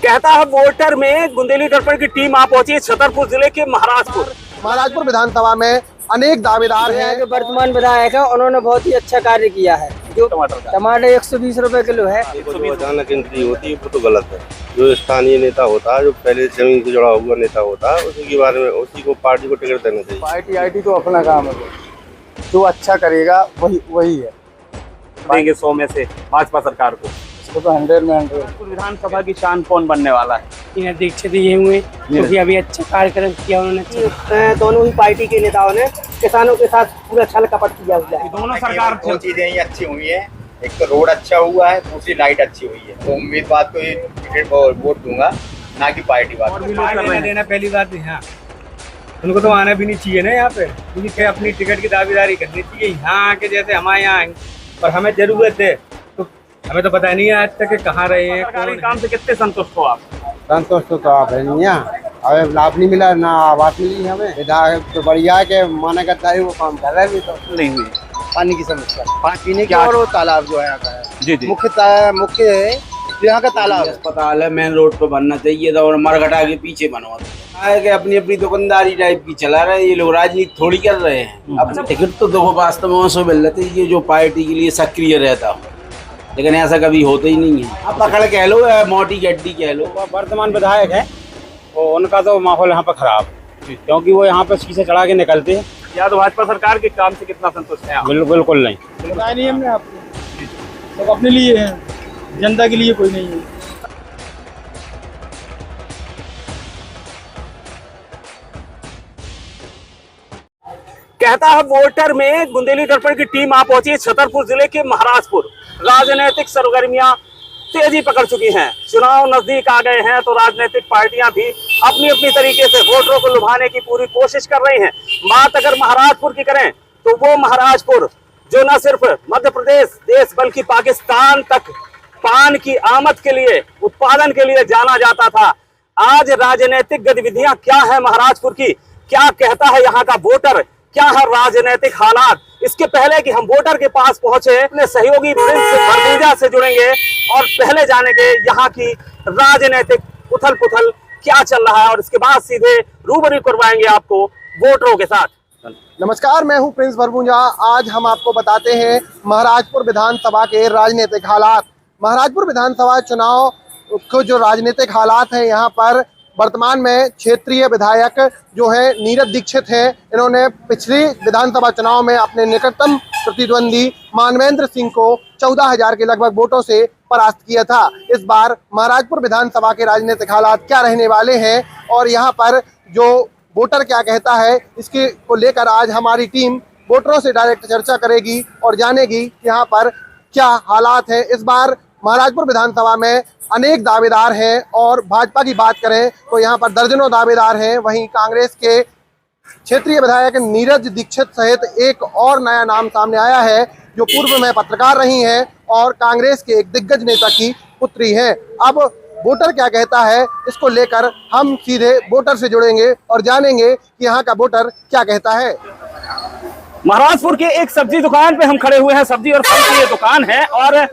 कहता है वोटर में बुंदेली दर्पण की टीम आ पहुंची छतरपुर जिले के महाराजपुर विधानसभा में अनेक दावेदार हैं। जो वर्तमान विधायक है उन्होंने बहुत ही अच्छा कार्य किया है। जो टमाटर 120 रुपए किलो है। अचानक एंट्री होती है वो तो गलत है। जो स्थानीय नेता होता है, जो पहले जमीन से जुड़ा हुआ नेता होता है, उसी के बारे में उसी को पार्टी को टिकट देना चाहिए। पार्टी तो अपना काम है, जो अच्छा करेगा वही है। देंगे 100 में से भाजपा सरकार को। तो 100 में 100। विधानसभा की शान कौन बनने वाला है? इन्हें दीक्षित ये हुए क्योंकि अभी अच्छा कार्यक्रम किया उन्होंने। दोनों ही पार्टी के नेताओं ने किसानों के साथ पूरा छल कपट किया हुआ है। दोनों सरकार दो चीजें ही अच्छी हुई है। एक तो रोड अच्छा हुआ है, दूसरी लाइट अच्छी हुई है। तो उम्मीदवार को टिकट वोट दूंगा, ना कि पार्टी बात। देना पहली बात है, उनको तो आना भी नहीं चाहिए ना यहाँ पे, क्योंकि अपनी टिकट की दावेदारी करनी चाहिए। यहाँ आके जैसे हमारे यहाँ आएंगे, पर हमें जरूरत है तो हमें तो पता नहीं है आज तक कहाँ रहे हैं। सरकारी काम से कितने संतुष्ट हो आप? संतोष तो आप है नहीं, हमें लाभ नहीं मिला, ना आवाज मिली हमें। विधायक तो बढ़िया है कि माना करता है, वो काम कर रहे हैं। तो नहीं हुई पानी की समस्या, पानी पीने की, और वो तालाब जो है यहाँ का है। जी जी। मुख्य है यहाँ का तालाब। अस्पताल है, मेन रोड पे बनना चाहिए था और मरघटा के पीछे बनवा है कि अपनी अपनी दुकानदारी टाइप की चला रहे हैं। ये लोग राजनीति थोड़ी कर रहे हैं। अब टिकट तो देखो वास्तव में उसको मिल रहे थे, ये जो पार्टी के लिए सक्रिय रहता हो, लेकिन ऐसा कभी होता ही नहीं है। अब पकड़ कह लो या मोटी गड्डी कह लो। वर्तमान विधायक है तो उनका तो माहौल यहाँ पे खराब, क्योंकि वो यहाँ पे शीशे चढ़ा के निकलते हैं। या तो भाजपा सरकार के काम से कितना संतुष्ट है आप? बिल्कुल नहीं, बताया नहीं हमने आपको। सब अपने लिए है, जनता के लिए कोई नहीं है। कहता है वोटर में बुंदेली दर्पण की टीम आ पहुंची छतरपुर जिले के महाराजपुर। राजनीतिक सरगर्मियां तेजी पकड़ चुकी हैं। चुनाव नजदीक आ गए हैं तो राजनीतिक पार्टियां भी अपनी अपनी तरीके से वोटरों को लुभाने की पूरी कोशिश कर रही हैं। बात अगर महाराजपुर की करें तो वो महाराजपुर जो न सिर्फ मध्य प्रदेश देश बल्कि पाकिस्तान तक पान की आमद के लिए, उत्पादन के लिए जाना जाता था। आज राजनीतिक गतिविधियां क्या है महाराजपुर की, क्या कहता है यहाँ का वोटर, क्या है राजनीतिक हालात, इसके पहले कि हम वोटर के पास पहुंचे अपने सहयोगी प्रिंस भरभूजा से जुड़ेंगे और पहले जानेंगे यहाँ की राजनीतिक उथल पुथल क्या चल रहा है और इसके बाद सीधे रूबरू करवाएंगे आपको वोटरों के साथ। नमस्कार, मैं हूं प्रिंस भरभूजा। आज हम आपको बताते हैं महाराजपुर विधानसभा के राजनीतिक हालात। महाराजपुर विधानसभा चुनाव को जो राजनीतिक हालात हैं यहाँ पर, वर्तमान में क्षेत्रीय विधायक जो है नीरज दीक्षित हैं। इन्होंने पिछले विधानसभा चुनाव में अपने निकटतम प्रतिद्वंदी मानवेंद्र सिंह को 14,000 के लगभग वोटों से परास्त किया था। इस बार महाराजपुर विधानसभा के राजनीतिक हालात क्या रहने वाले हैं और यहाँ पर जो वोटर क्या कहता है, इसके को लेकर आज हमारी टीम वोटरों से डायरेक्ट चर्चा करेगी और जानेगी कि यहाँ पर क्या हालात है। इस बार महाराजपुर विधानसभा में अनेक दावेदार हैं और भाजपा की बात करें तो यहाँ पर दर्जनों दावेदार हैं। वहीं कांग्रेस के क्षेत्रीय विधायक नीरज दीक्षित सहित एक और नया नाम सामने आया है जो पूर्व में पत्रकार रही हैं और कांग्रेस के एक दिग्गज नेता की पुत्री हैं। अब वोटर क्या कहता है, इसको लेकर हम सीधे वोटर से जुड़ेंगे और जानेंगे कि यहाँ का वोटर क्या कहता है। महाराजपुर के एक सब्जी दुकान पे हम खड़े हुए हैं। सब्जी और फल की ये दुकान है और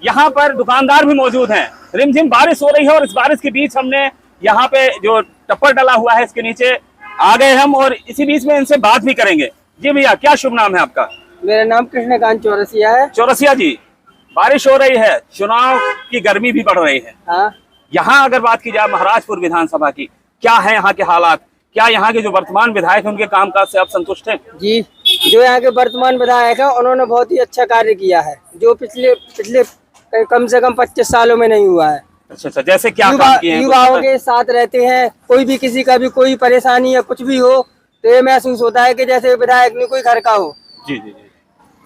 यहाँ पर दुकानदार भी मौजूद हैं। रिमझिम बारिश हो रही है और इस बारिश के बीच हमने यहाँ पे जो टप्पर डला हुआ है इसके नीचे आ गए हम और इसी बीच में इनसे बात भी करेंगे। जी भैया, क्या शुभ नाम है आपका? मेरा नाम कृष्णकांत चौरसिया है। चौरसिया जी, बारिश हो रही है, चुनाव की गर्मी भी बढ़ रही है। हाँ। यहाँ अगर बात की जाए महाराजपुर विधानसभा की, क्या है यहाँ के हालात? क्या यहाँ के जो वर्तमान विधायक हैं उनके कामकाज से आप संतुष्ट हैं? जी, जो यहाँ के वर्तमान विधायक है उन्होंने बहुत ही अच्छा कार्य किया है, जो पिछले कम से कम 25 सालों में नहीं हुआ है। अच्छा, जैसे क्या काम किए हैं? युवाओं के साथ रहते हैं, कोई भी किसी का भी कोई परेशानी या कुछ भी हो तो ये महसूस होता है कि जैसे विधायक नहीं कोई घर का हो। जी जी जी।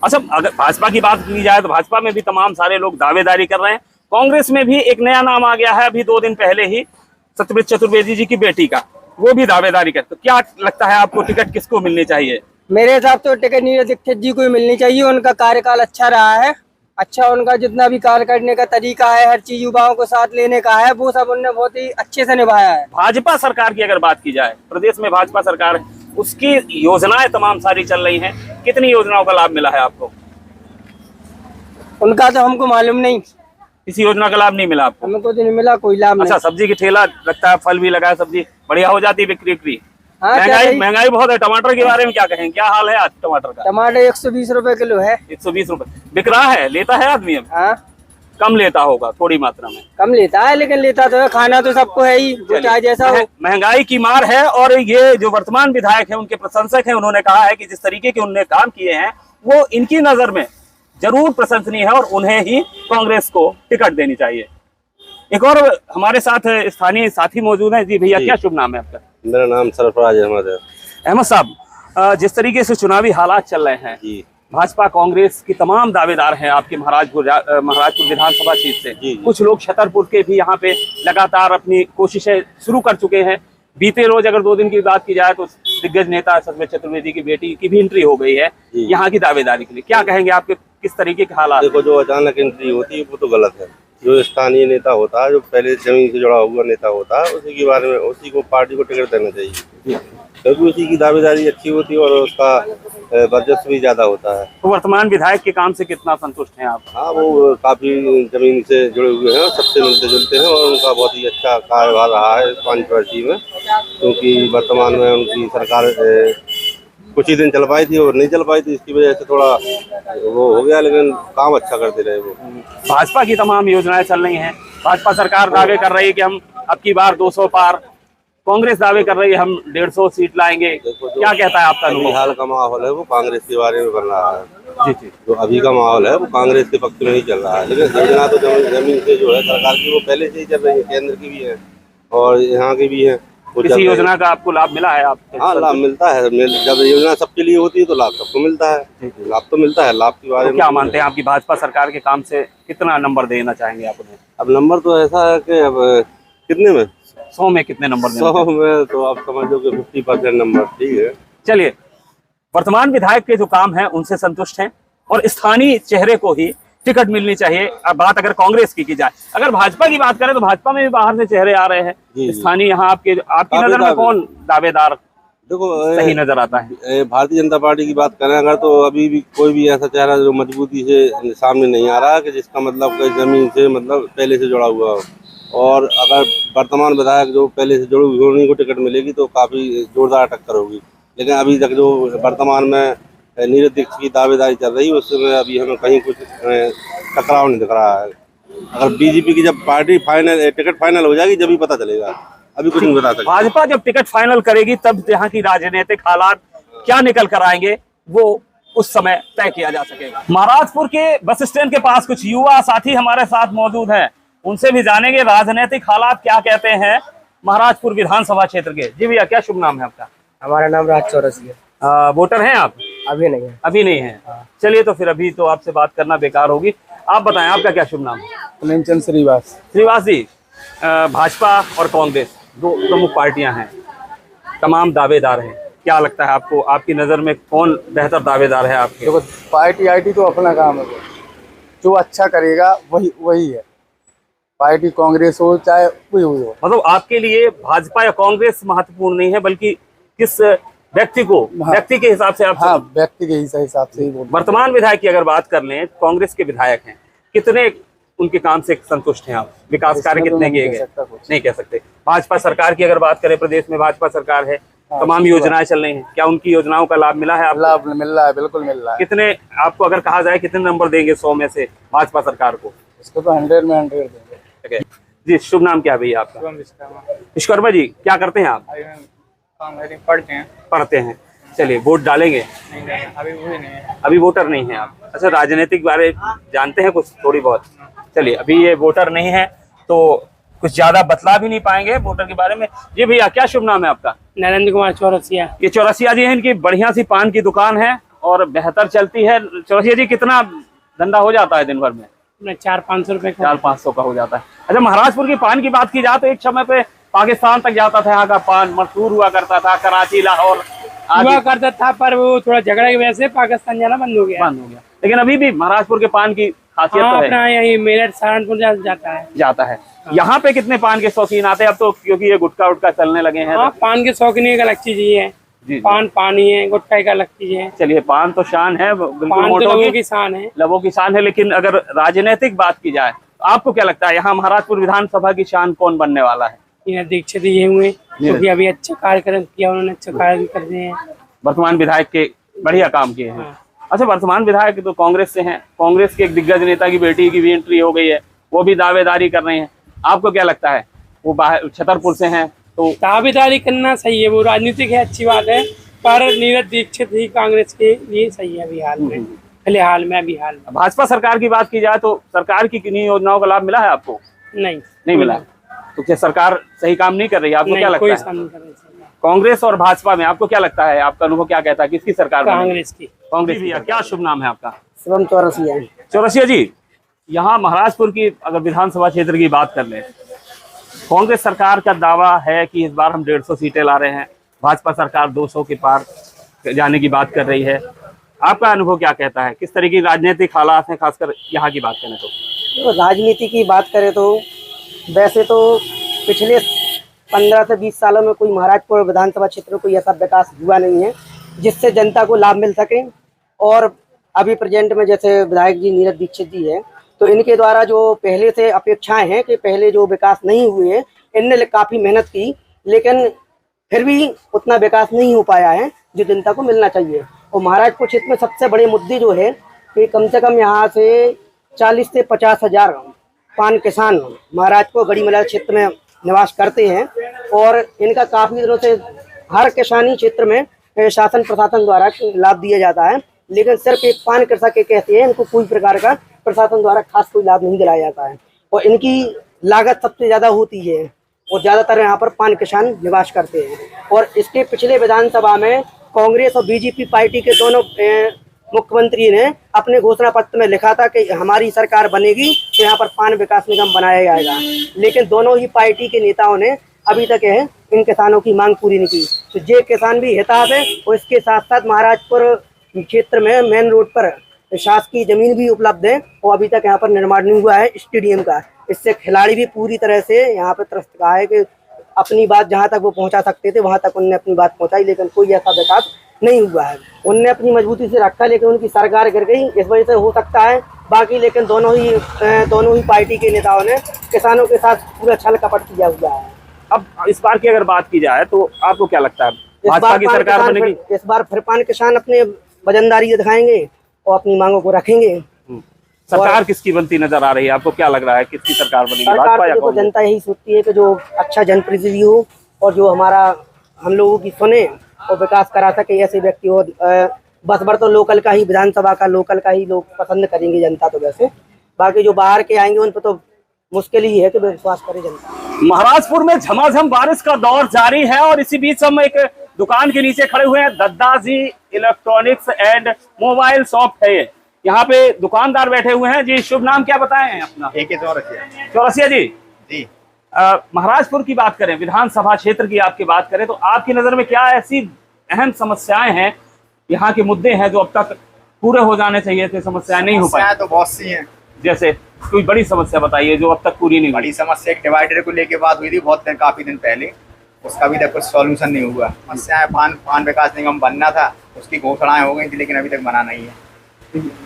अच्छा, अगर भाजपा की बात की जाए तो भाजपा में भी तमाम सारे लोग दावेदारी कर रहे हैं। कांग्रेस में भी एक नया नाम आ गया है, अभी 2 दिन पहले ही सत्यव्रत चतुर्वेदी जी की बेटी का, वो भी दावेदारी करते। तो क्या लगता है आपको, टिकट किसको मिलनी चाहिए? मेरे हिसाब से टिकट नीरज दीक्षित जी को ही मिलनी चाहिए। उनका कार्यकाल अच्छा रहा है, अच्छा उनका जितना भी कार्य करने का तरीका है, हर चीज युवाओं को साथ लेने का है, वो सब उन्होंने बहुत ही अच्छे से निभाया है। भाजपा सरकार की अगर बात की जाए, प्रदेश में भाजपा सरकार है, उसकी योजनाएं तमाम सारी चल रही हैं। कितनी योजनाओं का लाभ मिला है आपको? उनका तो हमको मालूम नहीं, किसी योजना का लाभ नहीं मिला आपको? हमें कुछ नहीं मिला, कोई लाभ अच्छा, सब्जी की ठेला लगता है, फल भी लगा है, सब्जी बढ़िया हो जाती है बिक्री बिक्री? हाँ, क्या महंगाई भाई? महंगाई बहुत है। टमाटर के बारे में क्या कहें, क्या हाल है आज टमाटर का? टमाटर 120 रुपए किलो है। 120 रुपए बिक रहा है, लेता है आदमी? अब हाँ, कम लेता होगा, थोड़ी मात्रा में। कम लेता है, लेकिन लेता तो है, खाना तो सबको है ही, जो चाहे जैसा हो। महंगाई की मार है। और ये जो वर्तमान विधायक हैं, उनके प्रशंसक हैं, उन्होंने कहा है कि जिस तरीके के उन्होंने काम किए हैं वो इनकी नजर में जरूर प्रशंसनीय है और उन्हें ही कांग्रेस को टिकट देनी चाहिए। एक और हमारे साथ स्थानीय साथी मौजूद हैं। जी भैया, क्या शुभ नाम है आपका? मेरा नाम सरफराज अहमद है। अहमद साहब, जिस तरीके से चुनावी हालात चल रहे हैं, जी भाजपा कांग्रेस की तमाम दावेदार हैं आपके महाराजपुर विधानसभा सीट से। जी। कुछ लोग छतरपुर के भी यहाँ पे लगातार अपनी कोशिशें शुरू कर चुके हैं। बीते रोज अगर 2 दिन की बात की जाए तो दिग्गज नेता सतवेद चतुर्वेदी की बेटी की भी एंट्री हो गई है जी। यहाँ की दावेदारी के लिए। क्या कहेंगे, आपके किस तरीके के हालात? देखो, जो अचानक एंट्री होती है वो तो गलत है। जो स्थानीय नेता होता है, जो पहले जमीन से जुड़ा हुआ नेता होता है, उसी के बारे में उसी को पार्टी को टिकट देना चाहिए, क्योंकि उसी की दावेदारी अच्छी होती है और उसका वर्चस्व भी ज्यादा होता है। तो वर्तमान विधायक के काम से कितना संतुष्ट हैं आप? हाँ, वो काफी जमीन से जुड़े हुए हैं, सबसे मिलते जुलते हैं और उनका बहुत ही अच्छा कार्यभार रहा है 5 वर्षीय में। क्योंकि वर्तमान में उनकी सरकार कुछ ही दिन चल पाई थी और नहीं चल पाई थी, इसकी वजह से थोड़ा वो हो गया, लेकिन काम अच्छा करते रहे वो। भाजपा की तमाम योजनाएं चल रही हैं। भाजपा सरकार दावे कर रही है कि हम अब की बार 200 पार, कांग्रेस दावे कर रही है हम 150 सीट लाएंगे। क्या कहता है आपका अनुभव? हाल का माहौल है वो कांग्रेस के बारे में बन रहा है। जी जी। जो अभी का माहौल है वो कांग्रेस के पक्ष में ही चल रहा है, लेकिन योजना तो जमीन से जो है सरकार की वो पहले से ही चल रही है, केंद्र की भी है और यहाँ की भी है। किसी योजना का आपको लाभ मिला है? आप? हाँ, लाभ मिलता है। जब योजना सबके लिए होती है तो लाभ सबको मिलता है। लाभ तो मिलता है। लाभ के बारे तो में क्या मानते हैं, आपकी भाजपा सरकार के काम से कितना नंबर देना चाहेंगे आप उन्हें? अब नंबर तो ऐसा है कि अब कितने में 100 में कितने नंबर देना 100 में तो आप समझ लो कि 50% नंबर। ठीक है, चलिए, वर्तमान विधायक के जो काम है उनसे संतुष्ट हैं और स्थानीय चेहरे को ही टिकट मिलनी चाहिए। अब बात अगर कांग्रेस की जाए, अगर भाजपा की बात करें तो भाजपा में भी बाहर से चेहरे आ रहे हैं। स्थानीय यहाँ आपकी नजर में कौन दावेदार देखो सही नजर आता है? भारतीय जनता पार्टी की बात करें अगर, तो अभी भी कोई भी ऐसा चेहरा जो मजबूती से सामने नहीं आ रहा कि जिसका मतलब कोई जमीन से मतलब पहले से जुड़ा हुआ हो। और अगर वर्तमान विधायक जो पहले से जुड़े हुए उन्हीं को टिकट मिलेगी तो काफी जोरदार टक्कर होगी। लेकिन अभी तक जो वर्तमान में नीरज दीक्षित की दावेदारी चल रही है उसमें अभी हमें कहीं कुछ टकराव नहीं दिख रहा है। अगर बीजेपी की जब पार्टी फाइनल टिकट फाइनल हो जाएगी जब ही पता चलेगा, अभी कुछ नहीं बता सकते। भाजपा जब टिकट फाइनल करेगी तब यहाँ की राजनीतिक हालात क्या निकल कर आएंगे वो उस समय तय किया जा सकेगा। महाराजपुर के बस स्टैंड के पास कुछ युवा साथी हमारे साथ मौजूद हैं, उनसे भी जानेंगे राजनीतिक हालात क्या कहते हैं महाराजपुर विधानसभा क्षेत्र के। जी भैया, क्या शुभ नाम है आपका? हमारा नाम राज चौरसिया। वोटर हैं आप? अभी नहीं है। अभी नहीं है। चलिए, तो फिर अभी तो आपसे बात करना बेकार होगी। आप बताएं, आपका क्या शुभ नाम है? प्रेमचंद श्रीवास। श्रीवास जी, भाजपा और कांग्रेस 2 प्रमुख पार्टियां हैं, तमाम दावेदार हैं। क्या लगता है आपको, आपकी नजर में कौन बेहतर दावेदार है आपके? देखो, पार्टी आईटी तो अपना काम है, जो अच्छा करेगा वही है। पार्टी कांग्रेस हो चाहे कोई हो, मतलब आपके लिए भाजपा या कांग्रेस महत्वपूर्ण नहीं है, बल्कि किस व्यक्ति को, व्यक्ति के हिसाब से आप? हाँ, व्यक्ति के हिसाब से ही बोलते। वर्तमान विधायक की अगर बात कर लें, कांग्रेस के विधायक हैं, कितने उनके काम से संतुष्ट हैं आप? विकास कार्य कितने किए गए? नहीं कह सकते। भाजपा सरकार की अगर बात करें, प्रदेश में भाजपा सरकार है, तमाम योजनाएं चल रही हैं, क्या उनकी योजनाओं का लाभ मिला है आपको? लाभ मिल रहा है, बिल्कुल मिल रहा है। कितने, आपको अगर कहा जाए कितने नंबर देंगे 100 में से भाजपा सरकार को? इसको तो 100 में 100 देंगे। जी, शुभ नाम क्या है भैया आपका? विश्वकर्मा जी, क्या करते हैं आप? पढ़ते हैं। चलिए, वोट डालेंगे? अभी वोटर नहीं है आप? अच्छा, राजनीतिक बारे जानते हैं कुछ थोड़ी बहुत? चलिए, अभी ये वोटर नहीं है तो कुछ ज्यादा बतला भी नहीं पाएंगे वोटर के बारे में। जी भैया, क्या शुभ नाम है आपका? नरेंद्र कुमार चौरसिया। ये चौरसिया जी हैं, इनकी बढ़िया सी पान की दुकान है और बेहतर चलती है। चौरसिया जी, कितना धंधा हो जाता है दिन भर में? 400-500 रुपए। 400-500 का हो जाता है। अच्छा, महाराजपुर की पान की बात की जाए तो एक समय पे पाकिस्तान तक जाता था, यहाँ का पान मशहूर हुआ करता था, कराची, लाहौर हुआ करता था, पर वो थोड़ा झगड़ा की वजह से पाकिस्तान जाना बंद हो गया। लेकिन अभी भी महाराजपुर के पान की खासियत तो है। अपना यही मेरठ सहारनपुर जाता है। यहाँ पे कितने पान के शौकीन आते हैं अब तो, क्योंकि ये गुटखा उटका चलने लगे हैं? हाँ, पान के शौकीन एक अलग चीज ही है। जी, पान पानी है, गुटखा एक अलग चीज है। चलिए, पान तो शान है, बिल्कुल पान तो मोटों लोगों की शान है। लबों की शान है। लेकिन अगर राजनीतिक बात की जाए आपको क्या लगता है यहाँ महाराजपुर विधानसभा की शान कौन बनने वाला है? नीरज दीक्षित ये हुए क्योंकि अभी अच्छा कार्यक्रम किया उन्होंने, अच्छा कार्य कर रहे हैं। वर्तमान विधायक के बढ़िया काम किए हैं। अच्छा, वर्तमान विधायक तो कांग्रेस से हैं, कांग्रेस के एक दिग्गज नेता की बेटी की भी एंट्री हो गई है, वो भी दावेदारी कर रहे हैं। आपको क्या लगता है? वो बाहर छतरपुर से हैं तो दावेदारी करना सही है, वो राजनीतिक है, अच्छी बात है, पर नीरज दीक्षित ही कांग्रेस के लिए सही है अभी हाल में, फिलहाल में अभी हाल में। भाजपा सरकार की बात की जाए तो सरकार की किन्हीं योजनाओं का लाभ मिला है आपको? नहीं मिला। तो क्या सरकार सही काम नहीं कर रही है? आपको क्या लगता है? कांग्रेस और भाजपा में आपको क्या लगता है? आपका अनुभव क्या कहता है, किसकी सरकार? कांग्रेस की। कांग्रेस। भैया क्या शुभ नाम है आपका? शिवम चौरसिया। चौरसिया जी, यहाँ महाराजपुर की अगर विधानसभा क्षेत्र की बात कर लें, कांग्रेस सरकार का दावा है कि इस बार हम 150 सीटें ला रहे हैं, भाजपा सरकार 200 के पार जाने की बात कर रही है। आपका अनुभव क्या कहता है? किस तरह की राजनीतिक हालात हैं, खासकर यहाँ की बात करें तो? राजनीति की बात करें तो वैसे तो पिछले 15 से 20 सालों में कोई महाराजपुर विधानसभा क्षेत्र में कोई ऐसा विकास हुआ नहीं है जिससे जनता को लाभ मिल सके। और अभी प्रेजेंट में जैसे विधायक जी नीरज दीक्षित जी है, तो इनके द्वारा जो पहले से अपेक्षाएं हैं कि पहले जो विकास नहीं हुए हैं, इनने काफ़ी मेहनत की, लेकिन फिर भी उतना विकास नहीं हो पाया है जो जनता को मिलना चाहिए। और महाराजपुर क्षेत्र में सबसे बड़े मुद्दे जो है कि कम से कम यहाँ से 40 से 50 हज़ार पान किसान महाराजपुर गढ़ीमैला क्षेत्र में निवास करते हैं, और इनका काफ़ी दिनों से हर किसानी क्षेत्र में शासन प्रशासन द्वारा लाभ दिया जाता है, लेकिन सिर्फ एक पान कृषक के कहते हैं, इनको कोई प्रकार का प्रशासन द्वारा खास कोई लाभ नहीं दिलाया जाता है। और इनकी लागत सबसे ज़्यादा होती है और ज़्यादातर यहाँ पर पान किसान निवास करते हैं। और इसके पिछले विधानसभा में कांग्रेस और बीजेपी पार्टी के दोनों मुख्यमंत्री ने अपने घोषणा पत्र में लिखा था कि हमारी सरकार बनेगी तो यहाँ पर पान विकास निगम बनाया जाएगा, लेकिन दोनों ही पार्टी के नेताओं ने अभी तक इन किसानों की मांग पूरी नहीं की। तो ये किसान भी हिताहत है, और इसके साथ साथ महाराजपुर क्षेत्र में मेन रोड पर शासकीय जमीन भी उपलब्ध है, और अभी तक यहाँ पर निर्माण नहीं हुआ है स्टेडियम का। इससे खिलाड़ी भी पूरी तरह से यहाँ पर त्रस्त रहा है कि अपनी बात जहाँ तक वो पहुँचा सकते थे वहाँ तक उनने अपनी बात पहुँचाई, लेकिन कोई ऐसा विकास नहीं हुआ है। उनने अपनी मजबूती से रखा, लेकिन उनकी सरकार गिर गई, इस वजह से हो सकता है। बाकी लेकिन दोनों ही पार्टी के नेताओं ने किसानों के साथ पूरा छल कपट किया हुआ है। अब इस बार की अगर बात की जाए तो आपको क्या लगता है, भाजपा की सरकार बनेगी? इस बार फिर पान किसान अपने वजनदारी दिखाएंगे और अपनी मांगों को रखेंगे। सरकार किसकी बनती नजर आ रही है? आपको क्या लग रहा है किसकी सरकार बनेगी, भाजपा या कांग्रेस? जनता यही सोचती है कि जो अच्छा जनप्रतिनिधि हो और जो हम लोगों की सुने और विकास करा सके, ऐसे व्यक्ति हो। बस भर तो लोकल का ही, विधानसभा का लोकल का ही लोग पसंद करेंगे जनता। तो वैसे बाकी जो बाहर के आएंगे उन पर तो मुश्किल ही है कि विश्वास करे जनता। महाराजपुर में झमाझम बारिश का दौर जारी है, और इसी बीच हम एक दुकान के नीचे खड़े हुए हैं। Daddaji electronics and mobile shop है ये। यहाँ पे दुकानदार बैठे हुए हैं। जी, शुभ नाम क्या बताएं अपना? चौरसिया जी। महाराजपुर की बात करें, विधानसभा क्षेत्र की आपकी बात करें, तो आपकी नजर में क्या ऐसी अहम समस्याएं हैं, यहाँ के मुद्दे हैं जो अब तक पूरे हो जाने चाहिए थे, समस्याएं नहीं हो पाई? तो बहुत सी हैं। जैसे कोई बड़ी समस्या बताइए जो अब तक पूरी नहीं हुई। बड़ी समस्या एक डिवाइडर को लेके बात हुई थी काफी दिन पहले, उसका अभी तक कुछ सॉल्यूशन नहीं हुआ। समस्या है पान विकास निगम बनना था, उसकी घोषणाएं हो गई थी, लेकिन अभी तक बना नहीं है।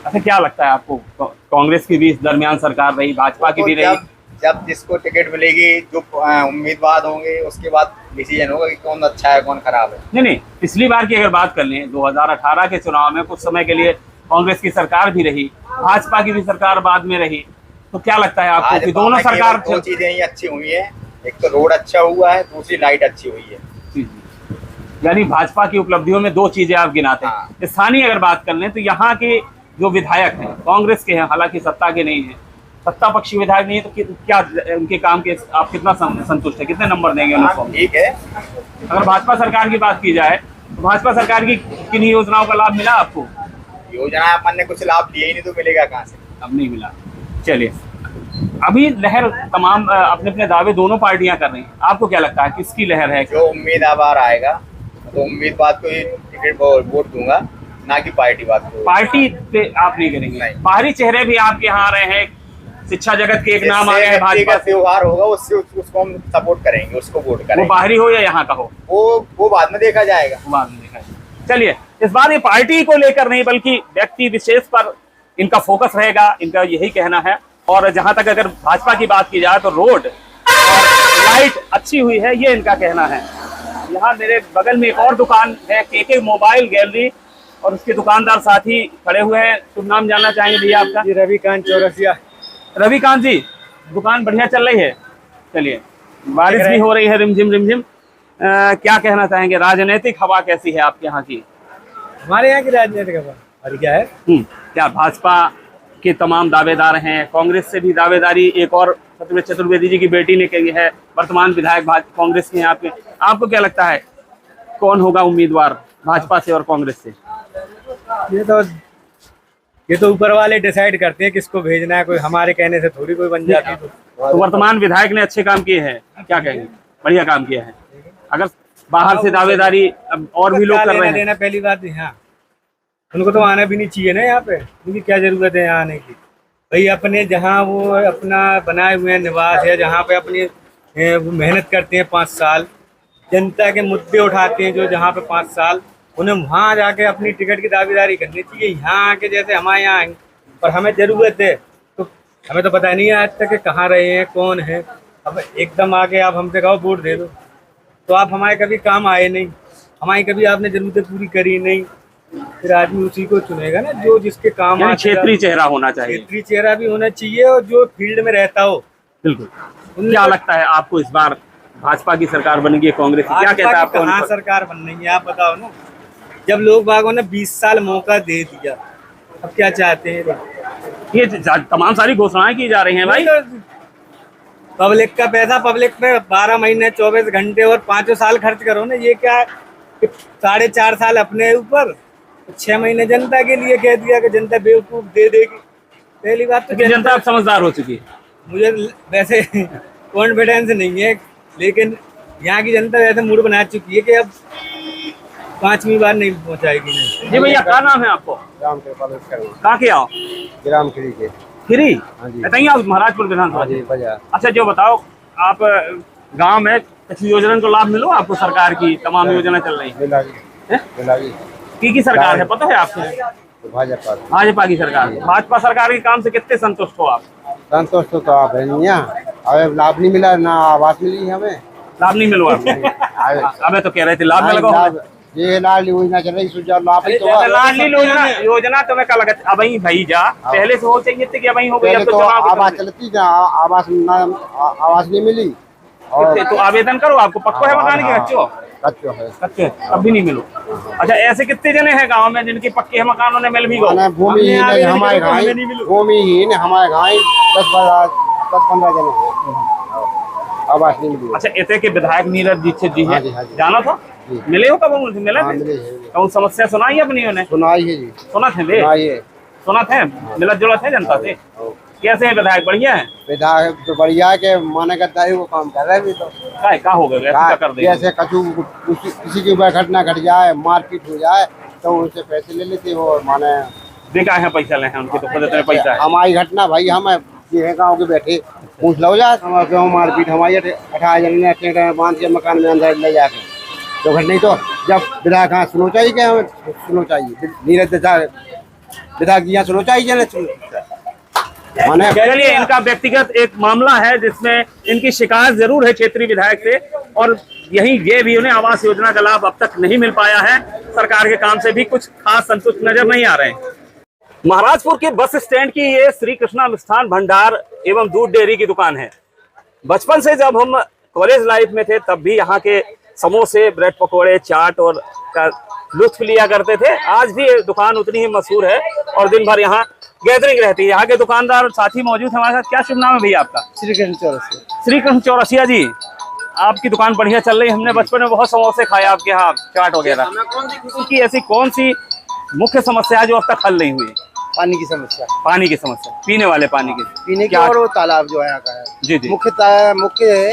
अच्छा, क्या लगता है आपको, कांग्रेस की भी इस दरमियान सरकार रही, भाजपा की भी रही, जब जिसको टिकट मिलेगी, जो उम्मीदवार होंगे, उसके बाद डिसीजन होगा कि कौन अच्छा है कौन खराब है। नहीं, पिछली बार की अगर बात कर लें, 2018 के चुनाव में कुछ समय के लिए कांग्रेस की सरकार भी रही, भाजपा की भी सरकार बाद में रही, तो क्या लगता है आपको कि दोनों सरकार? दो चीजें ही अच्छी हुई है, एक तो रोड अच्छा हुआ है, दूसरी लाइट अच्छी हुई है। यानी भाजपा की उपलब्धियों में दो चीजें आप गिनाते हैं। स्थानीय अगर बात कर लें तो यहाँ के जो विधायक हैं कांग्रेस के हैं, हालांकि सत्ता के नहीं है, सत्ता पक्षी विधायक नहीं है, तो क्या उनके काम के आप कितना संतुष्ट है, कितने नंबर देंगे उनको? ठीक है। अगर भाजपा सरकार की बात की जाए तो भाजपा सरकार की किन योजनाओं का लाभ मिला आपको? योजना अपन ने कुछ लाभ लिए ही नहीं, तो मिलेगा कहाँ से? अब नहीं मिला। चलिए, अभी लहर तमाम अपने अपने दावे दोनों पार्टियां कर रही हैं, आपको क्या लगता है किसकी लहर है? जो उम्मीदवार आएगा तो उम्मीदवार को ही टिकट वोट दूंगा, ना कि पार्टी बात को। पार्टी पे आप नहीं करेंगे? बाहरी चेहरे भी आपके यहाँ आ रहे हैं, शिक्षा जगत के एक नाम आ गए हैं, भाजपा त्योहार होगा उससे उसको हम सपोर्ट करेंगे, उसको वोट करेंगे। वो बाहरी हो या यहाँ का हो, वो बाद में देखा जाएगा। बाद में देखा जाएगा। चलिए, इस बार ये पार्टी को लेकर नहीं बल्कि व्यक्ति विशेष पर इनका फोकस रहेगा, इनका यही कहना है। और जहां तक अगर भाजपा की बात की जाए तो रोड और लाइट अच्छी हुई है, ये इनका कहना है। यहाँ मेरे बगल में एक और दुकान है, के मोबाइल गैलरी, और उसके दुकानदार साथी खड़े हुए हैं। शुभ नाम जानना चाहेंगे भैया आपका? जी रविकांत चौरसिया। रविकांत जी, दुकान बढ़िया चल रही है? चलिए, बारिश भी हो रही है रिमझिम रिमझिम। क्या कहना चाहेंगे, राजनीतिक हवा कैसी है आपके यहाँ की? हमारे यहाँ की राजनीतिक हवा और क्या है? क्या भाजपा के तमाम दावेदार हैं, कांग्रेस से भी दावेदारी एक और सत्यव्रत चतुर्वेदी जी की बेटी ने की है, वर्तमान विधायक कांग्रेस के हैं आपके। आपको क्या लगता है कौन होगा उम्मीदवार भाजपा से और कांग्रेस से? ये तो ऊपर वाले डिसाइड करते हैं किसको भेजना है, कोई हमारे कहने से थोड़ी कोई बन जाती है। तो वर्तमान विधायक ने अच्छे काम किए हैं, क्या कहेंगे? बढ़िया काम किया है। अगर बाहर से दावेदारी अब और भी लोग कर रहे हैं, पहली बात यहाँ उनको तो आना भी नहीं चाहिए ना यहाँ पे, उनकी क्या जरूरत है यहाँ आने की? भाई अपने जहाँ वो अपना बनाए हुए निवास है, जहाँ पे अपनी वो मेहनत करते हैं 5 साल, जनता के मुद्दे उठाते हैं जो जहाँ पे 5 साल, उन्हें वहाँ जाके अपनी टिकट की दावेदारी करनी चाहिए। यहाँ आके जैसे हमारे यहाँ आएंगे, और हमें ज़रूरत है तो हमें तो पता नहीं है आज तक कि कहाँ रहे हैं, कौन है। अब एकदम आके आप हमसे कहो वोट दे दो, तो आप हमारे कभी काम आए नहीं, हमारी कभी आपने जरूरतें पूरी करी नहीं, फिर आदमी उसी को चुनेगा ना जो जिसके काम आए। क्षेत्रीय चेहरा होना चाहिए, क्षेत्रीय चेहरा भी होना चाहिए और जो फील्ड में रहता हो। बिल्कुल। क्या लगता है आपको, इस बार भाजपा की सरकार बनेगी कांग्रेस की? क्या कहता है आपको? कहाँ सरकार बन रही है आप बताओ ना। जब लोग बागों ने 20 साल मौका दे दिया, अब क्या चाहते हैं? ये तमाम सारी घोषणाएं की जा रही हैं भाई। पब्लिक का पैसा पब्लिक पे 12 महीने 24 घंटे और 5 साल खर्च करो ना। ये क्या 4.5 साल अपने ऊपर, 6 महीने जनता के लिए कह दिया कि जनता बेवकूफ दे देगी। पहली बात तो जनता अब समझदार हो चुकी है। मुझे वैसे कॉन्फिडेंस नहीं है, लेकिन यहाँ की जनता वैसे मूड बना चुकी है कि अब 5वीं बार नहीं पहुँचाएगी। जी भैया, क्या नाम है आपको? कहाँ के आओ? ग्राम खिरी के। खिरी? बताइए आप महाराजपुर विधानसभा। अच्छा, जो बताओ आप गांव में किसी योजना को लाभ मिलो आपको? सरकार की तमाम योजना चल रही है की सरकार है, पता है आपको? भाजपा की सरकार। भाजपा सरकार के काम से कितने संतुष्ट हो आप? संतोष तो आप है नहीं, अब लाभ नहीं मिला ना, आवास मिली हमें। लाभ नहीं मिलो आपको? अबे तो कह रहे थे लाभ मिल, ये लाडली योजना चल रही, लाडली योजना तुम्हें क्या लगा? अब भाई जा पहले से हो चाहिए थे कि अब हो गई? तो आवास चलती, आवास नहीं मिली तो आवेदन करो, आपको पक्का है मकान के? कच्चे अब भी नहीं मिलो। अच्छा, ऐसे कितने जने हैं गांव में जिनके पक्के हैं मकान, उन्हें मिल भी गए? भूमिहीन हमारे गाँव 10-15 जने आवास नहीं मिली। अच्छा, इतने के विधायक नीरज दीक्षित जी हैं, जाना था? मिले हो कब उनसे? मिले थे? कौन समस्या सुनाई अपनी उन्हें? सुनाई है जी। सुना थे मिलत जुलत है जनता से? कैसे है विधायक? बढ़िया है विधायक तो बढ़िया के माने गद्दारी वो काम कर रहे हैं। तो क्या हो गया? क्या कर दे? जैसे किसी की घटना घट जाए, मारपीट हो जाए तो उनसे पैसे ले लेते वो, माने देखा है पैसा ले हैं उनके, तो खुद इतने पैसा है। हमारी घटना भाई, हम ये गाँव के बैठे पूछ लो जाए, क्यों मारपीट हमारी 18 जन ने बांध के मकान में अंदर ले जाके तो घट नहीं। तो जब विधायक हाँ सुनो चाहिए, क्या हमें सुनो चाहिए, नीरज विधायक जी यहाँ सुनो चाहिए। चलिए, इनका व्यक्तिगत एक मामला है जिसमें इनकी शिकायत जरूर है क्षेत्रीय विधायक से, और यही ये भी उन्हें आवास योजना का लाभ अब तक नहीं मिल पाया है। सरकार के काम से भी कुछ खास संतुष्ट नजर नहीं आ रहे हैं। महाराजपुर के बस स्टैंड की ये श्री कृष्णा मिष्ठान भंडार एवं दूध डेयरी की दुकान है। बचपन से जब हम कॉलेज लाइफ में थे तब भी यहाँ के समोसे, ब्रेड पकौड़े, चाट और का लुत्फ लिया करते थे। आज भी ये दुकान उतनी ही मशहूर है और दिन भर यहाँ गैदरिंग रहती है। यहाँ के दुकानदार साथी मौजूद है हमारे साथ। क्या शुभ नाम है भैया आपका? श्रीकृष्ण चौरसिया। श्रीकृष्ण चौरसिया जी, आपकी दुकान बढ़िया चल रही है। हमने बचपन में बहुत समोसे खाए आपके यहाँ, चाट वगैरह। उनकी ऐसी कौन सी मुख्य समस्या है जो अब तक हल नहीं हुई? पानी की समस्या। पानी की समस्या, पीने वाले पानी की? पीने की, और वो तालाब जो है यहाँ का है। जी जी। मुख्य है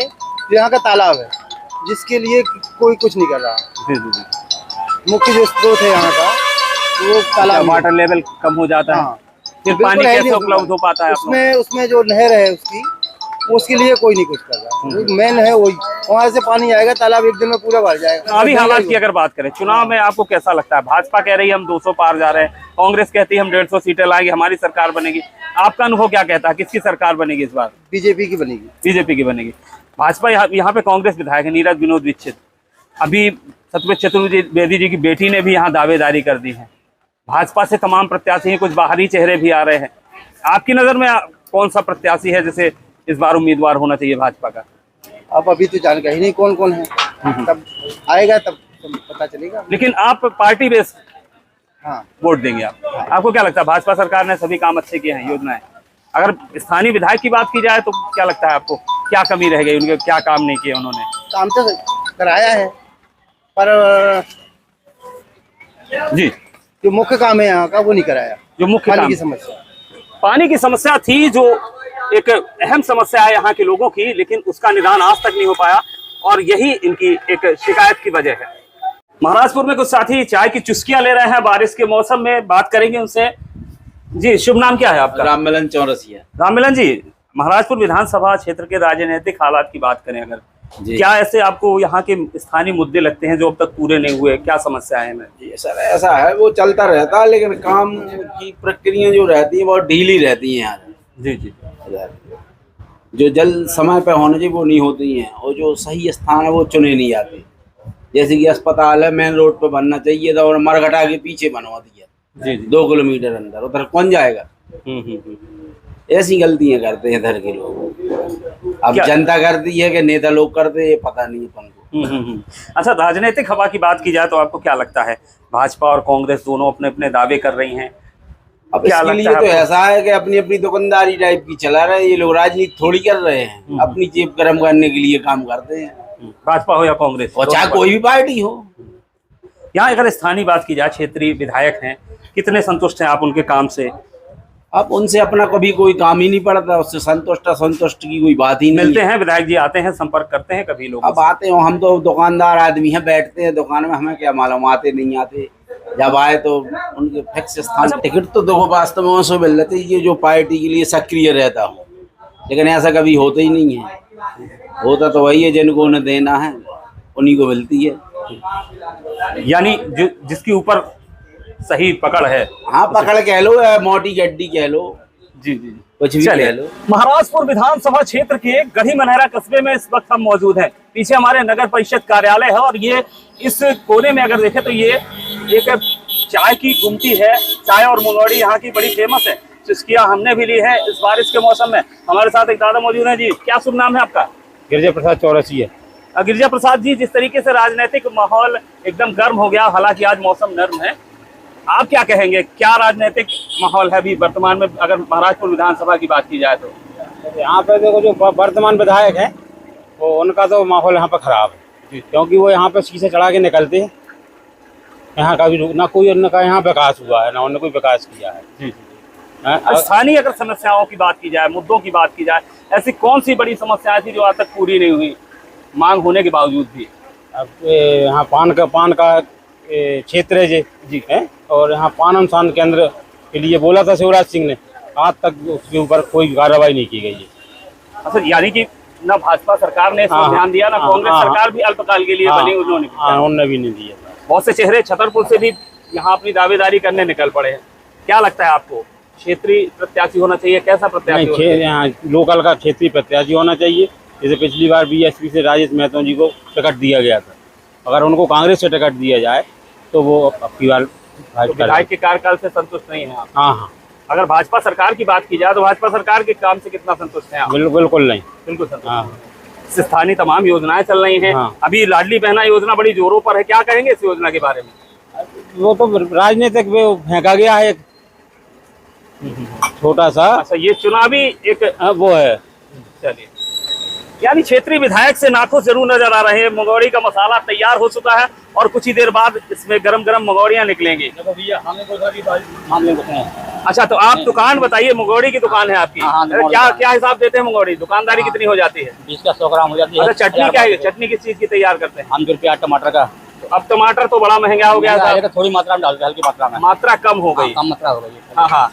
यहाँ का तालाब है, जिसके लिए कोई कुछ नहीं कर रहा। जी जी जी। मुख्य जो स्रोत है यहाँ का वो तालाब, वाटर लेवल कम हो जाता है। फिर पानी कैसे उपलब्ध हो पाता है? उसमें जो नहर है उसकी, उसके लिए कोई नहीं कुछ कर रहा। मेन है वही वहाँ से पानी आएगा, तालाब एक दिन में पूरा भर जाएगा। चुनावी हालात की अगर बात करें, चुनाव में आपको कैसा लगता है? भाजपा कह रही है हम 200 पार जा रहे हैं, कांग्रेस कहती है हम 150 सीटें लाएंगे, हमारी सरकार बनेगी। आपका अनुभव क्या कहता है, किसकी सरकार बनेगी इस बार? बीजेपी की बनेगी। बीजेपी की बनेगी। भाजपा यहाँ पे कांग्रेस विधायक है नीरज विनोद दीक्षित, अभी सत्यव्रत चतुर्वेदी जी की बेटी ने भी यहाँ दावेदारी कर दी है। भाजपा से तमाम प्रत्याशी हैं, कुछ बाहरी चेहरे भी आ रहे हैं। आपकी नजर में कौन सा प्रत्याशी है जैसे इस बार उम्मीदवार होना चाहिए भाजपा का? अब अभी तो जानकारी नहीं कौन कौन है, तब आएगा तब पता चलेगा। लेकिन आप पार्टी बेस हाँ, वोट देंगे आप। आपको क्या लगता है, भाजपा सरकार ने सभी काम अच्छे किए हैं, योजनाएं? अगर स्थानीय विधायक की बात की जाए तो क्या लगता है आपको, क्या कमी रह गई, उनके क्या काम नहीं किए उन्होंने? काम तो कराया है, पर जी जो मुख्य काम है यहाँ का वो नहीं कराया। जो मुख्य पानी काम, की समस्या, पानी की समस्या थी जो एक अहम समस्या है यहाँ के लोगों की, लेकिन उसका निदान आज तक नहीं हो पाया और यही इनकी एक शिकायत की वजह है। महाराजपुर में कुछ साथी चाय की चुस्कियां ले रहे हैं बारिश के मौसम में, बात करेंगे उनसे। जी, शुभ नाम क्या है आपका? राममिलन चौरसिया। राममिलन जी, महाराजपुर विधानसभा क्षेत्र के राजनीतिक हालात की बात करें अगर, क्या ऐसे आपको यहाँ के स्थानीय मुद्दे लगते हैं जो अब तक पूरे नहीं हुए, क्या समस्या है? जी सर, ऐसा है, वो चलता रहता है, लेकिन काम की प्रक्रिया जो रहती है बहुत ढीली रहती है यहाँ। जी जी, जो जल समय पे होने चाहिए वो नहीं होती हैं, और जो सही स्थान है वो चुने नहीं जाते। जैसे कि अस्पताल है, मेन रोड पे बनना चाहिए था और मरघटा के पीछे बनवा दिया। जी जी, 2 किलोमीटर अंदर, उधर कौन जाएगा? ऐसी गलतियां करते हैं इधर के लोग। अब जनता करती है कि नेता लोग करते हैं, पता नहीं अपन को। अच्छा, राजनीतिक हवा की बात की जाए तो आपको क्या लगता है, भाजपा और कांग्रेस दोनों अपने अपने दावे कर रही हैं, अब इसके लिए तो ऐसा है कि अपनी अपनी दुकानदारी टाइप की चला रहे हैं ये लोग, राजनीति थोड़ी कर रहे हैं, अपनी जेब गर्म करने के लिए काम करते हैं, भाजपा हो या कांग्रेस, और चाहे कोई भी पार्टी हो। यहाँ अगर स्थानीय बात की जाए, क्षेत्रीय विधायक हैं, कितने संतुष्ट हैं आप उनके काम से? अब उनसे अपना कभी कोई काम ही नहीं पड़ता, उससे संतुष्ट की कोई बात ही नहीं। मिलते हैं विधायक जी, आते हैं, संपर्क करते हैं कभी लोग? अब आते हो, हम तो दुकानदार आदमी हैं, बैठते हैं दुकान में, हमें क्या मालूम आते नहीं आते। जब आए तो उनके फिक्स स्थान। टिकट तो देखो वास्तव में उसको मिल जाती है जो पार्टी के लिए सक्रिय रहता हो, लेकिन ऐसा कभी होता ही नहीं है। होता तो वही है जिनको उन्हें देना है उन्हीं को मिलती है। यानी जिसके ऊपर सही पकड़ है। हाँ, पकड़ कह लो या मोटी गड्डी कह लो, जी जी, कुछ भी कह लो। महाराजपुर विधानसभा क्षेत्र के गढ़ी मनहरा कस्बे में इस वक्त हम मौजूद हैं। पीछे हमारे नगर परिषद कार्यालय है और ये इस कोने में अगर देखें तो ये एक चाय की गुमटी है। चाय और मुंगौड़ी यहाँ की बड़ी फेमस है, चुस्कियां हमने भी ली है इस बारिश के मौसम में। हमारे साथ एक दादा मौजूद हैं। जी, क्या शुभ नाम है आपका? गिरजा प्रसाद चौरसिया। गिरजा प्रसाद जी, जिस तरीके से राजनीतिक माहौल एकदम गर्म हो गया, हालांकि आज मौसम नर्म है, आप क्या कहेंगे, क्या राजनीतिक माहौल है अभी वर्तमान में अगर महाराजपुर विधानसभा की बात की जाए तो? यहाँ पे देखो जो वर्तमान विधायक है वो उनका तो माहौल यहाँ पे खराब है, क्योंकि वो यहाँ पे शीशे चढ़ा के निकलते हैं। यहाँ का भी ना कोई उनका यहाँ विकास हुआ है, ना उन्होंने कोई विकास किया है। स्थानीय अगर समस्याओं की बात की जाए, मुद्दों की बात की जाए, ऐसी कौन सी बड़ी समस्याएं थी जो आज तक पूरी नहीं हुई मांग होने के बावजूद भी? अब यहाँ पान का क्षेत्र है जी है, और यहाँ पान अनुसंधान केंद्र के लिए बोला था शिवराज सिंह ने, आज तक उसके ऊपर कोई कार्रवाई नहीं की गई है। अच्छा, यानी कि ना भाजपा सरकार ने इसमें ध्यान दिया, ना कांग्रेस सरकार भी अल्पकाल के लिए बनी, उन्होंने भी नहीं दिया। बहुत से चेहरे छतरपुर से भी यहाँ अपनी दावेदारी करने निकल पड़े हैं। क्या लगता है आपको, क्षेत्रीय प्रत्याशी होना चाहिए, कैसा प्रत्याशी? यहाँ लोकल का क्षेत्रीय प्रत्याशी होना चाहिए। जैसे पिछली बार बीएसपी से राजेश मेहतो जी को टिकट दिया गया था, अगर उनको कांग्रेस से टिकट दिया जाए तो वो अब की बार विधायक के कार्यकाल से संतुष्ट नहीं है आप? हाँ। अगर भाजपा सरकार की बात की जाए तो भाजपा सरकार के काम से कितना संतुष्ट हैं आप? बिल्कुल नहीं, बिल्कुल संतुष्ट। स्थानीय तमाम योजनाएं चल रही हैं। अभी लाडली बहना योजना बड़ी जोरों पर है, क्या कहेंगे इस योजना के बारे में? वो तो राजनीतिक में फेंका गया है एक छोटा सा। अच्छा, ये चुनावी एक वो है। चलिए, यानी क्षेत्रीय विधायक से नाखुश जरूर नजर आ रहे हैं। मुंगौड़ी का मसाला तैयार हो चुका है और कुछ ही देर बाद इसमें गरम गरम मुंगौड़ियां निकलेंगी। अच्छा, तो आप दुकान बताइए, मुंगौड़ी की दुकान है आपकी? क्या क्या हिसाब देते हैं मुंगौड़ी? दुकानदारी कितनी हो जाती है? 20 का 100 ग्राम हो जाती है। अच्छा, चटनी क्या है? चटनी किस चीज की तैयार करते हैं? 5 रुपया टमाटर का। तो अब टमाटर तो बड़ा महंगा हो गया था, थोड़ी मात्रा में डालते हैं, हल्की मात्रा में। मात्रा कम हो गई? कम मात्रा हो गई। हाँ हाँ,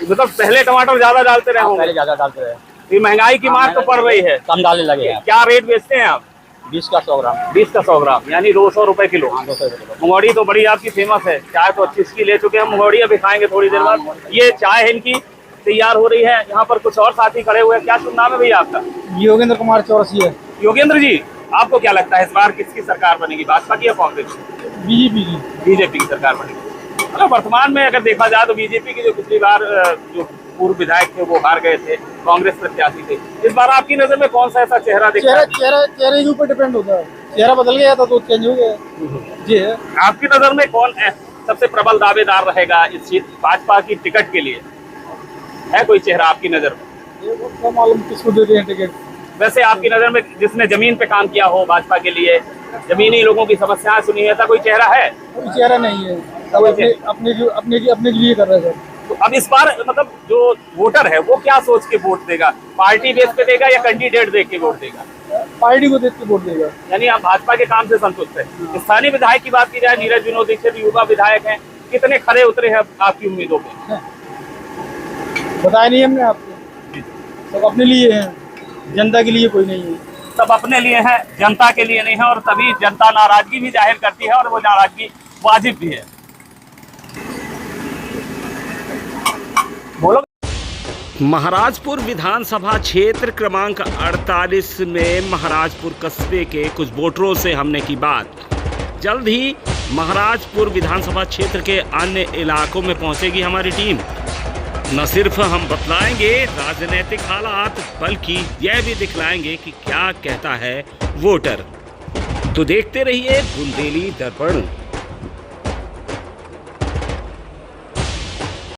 मतलब पहले टमाटर ज्यादा डालते रहे होंगे? पहले ज्यादा डालते रहे। महंगाई की मार तो पड़ रही है, कम डालने लगे हैं। क्या रेट बेचते हैं आप? 20 का 100 ग्राम। 20 का 100 ग्राम, यानी 200 रुपए किलो। 200 किलो। मुंगौड़ी तो बड़ी आपकी फेमस है, चाय तो अच्छी इसकी ले चुके हैं, मुंगौड़ी अभी खाएंगे थोड़ी देर बाद। ये चाय है इनकी तैयार हो रही है। यहाँ पर कुछ और साथी खड़े हुए हैं। क्या शुभ नाम है भैया आपका? योगेंद्र कुमार चौरसी है। योगेंद्र जी, आपको क्या लगता है इस बार किसकी सरकार बनेगी, भाजपा की या कांग्रेस की? बीजेपी की। बीजेपी की सरकार बनेगी। मतलब वर्तमान में अगर देखा जाए तो बीजेपी की जो पिछली बार जो पूर्व विधायक थे वो हार गए थे, कांग्रेस प्रत्याशी थे। इस बार आपकी नजर में कौन सा ऐसा चेहरा दिखता है? चेहरे के ऊपर डिपेंड होता है, चेहरा बदल गया था तो चेंज हो गया जी है। आपकी नजर में कौन सबसे प्रबल दावेदार रहेगा इस सीट भाजपा की टिकट के लिए? है कोई चेहरा आपकी नजर में? मालूम किसको देते हैं टिकट। वैसे आपकी नजर में जिसने जमीन पे काम किया हो भाजपा के लिए, जमीनी लोगों की समस्याएं सुनी है, ऐसा कोई चेहरा है? कोई चेहरा नहीं है, सब अपने के लिए कर रहे हैं सर। तो अब इस बार मतलब जो वोटर है वो क्या सोच के वोट देगा? पार्टी बेस पे देगा या कैंडिडेट देख के वोट देगा? पार्टी को देख के वोट देगा। यानी आप भाजपा के काम से संतुष्ट है। स्थानीय विधायक की बात की जाए, नीरज विनोद दीक्षित युवा विधायक हैं, कितने खरे उतरे हैं आपकी उम्मीदों पे? बताया नहीं हमने आपको, सब अपने लिए हैं, जनता के लिए कोई नहीं है। सब अपने लिए है, जनता के लिए नहीं है, और तभी जनता नाराजगी भी जाहिर करती है और वो नाराजगी वाजिब भी है। बोलो। महाराजपुर विधानसभा क्षेत्र क्रमांक 48 में महाराजपुर कस्बे के कुछ वोटरों से हमने की बात। जल्द ही महाराजपुर विधानसभा क्षेत्र के अन्य इलाकों में पहुंचेगी हमारी टीम। न सिर्फ हम बतलाएंगे राजनीतिक हालात, बल्कि यह भी दिखलाएंगे कि क्या कहता है वोटर। तो देखते रहिए बुंदेली दर्पण।